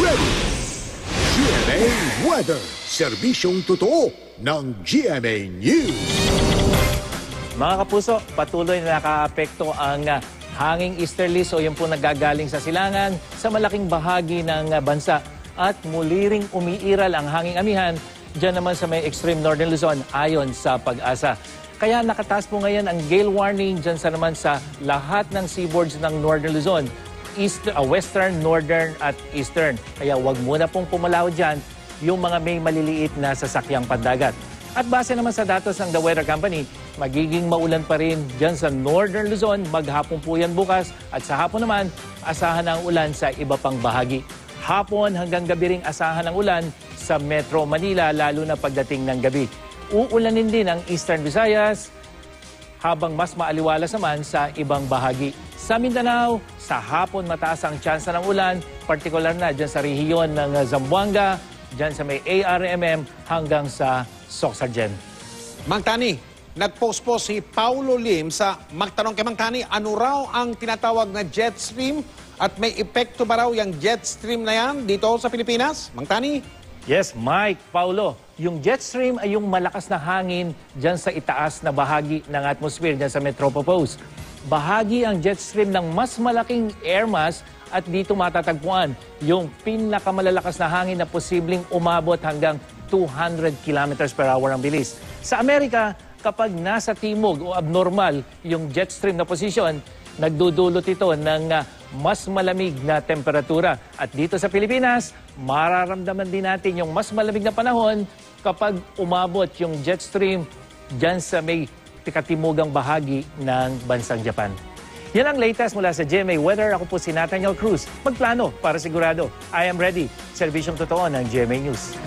ready. GMA Weather, serbisyong totoo ng GMA News. Mga kapuso, patuloy na nakaapekto ang hanging easterlies o yung po nagagaling sa silangan sa malaking bahagi ng bansa. At muli ring umiiral ang hanging amihan dyan naman sa may extreme northern Luzon ayon sa Pag-asa. Kaya nakataas po ngayon ang gale warning dyan sa naman sa lahat ng seaboards ng northern Luzon. Western, northern at eastern. Kaya wag muna pong pumalaw dyan yung mga may maliliit na sasakyang pandagat. At base naman sa datos ng The Weather Company, magiging maulan pa rin dyan sa northern Luzon. Maghapon po yan bukas at sa hapon naman, asahan ang ulan sa iba pang bahagi. Hapon hanggang gabi ring asahan ang ulan sa Metro Manila lalo na pagdating ng gabi. Uulanin din ang Eastern Visayas habang mas maaliwalas naman sa ibang bahagi. Sa Mindanao, sa hapon mataas ang tsansa ng ulan, partikular na dyan sa rehiyon ng Zamboanga, dyan sa may ARMM hanggang sa Sorsogon. Mang Tani, nag-post po si Paulo Lim sa magtanong kay Mang Tani, ano raw ang tinatawag na jet stream at may epekto ba raw yung jet stream na yan dito sa Pilipinas? Mang Tani? Yes, Mike, Paulo. Yung jet stream ay yung malakas na hangin dyan sa itaas na bahagi ng atmosphere dyan sa Metropopause. Bahagi ang jet stream ng mas malaking air mass at dito matatagpuan yung pinakamalalakas na hangin na posibleng umabot hanggang 200 kilometers per hour ang bilis. Sa Amerika, kapag nasa timog o abnormal yung jet stream na posisyon, nagdudulot ito ng mas malamig na temperatura. At dito sa Pilipinas, mararamdaman din natin yung mas malamig na panahon kapag umabot yung jet stream dyan sa may tikatimugang bahagi ng bansang Japan. Yan ang latest mula sa GMA Weather. Ako po si Nathaniel Cruz. Magplano para sigurado. I am ready. Serbisyong totoo ng GMA News.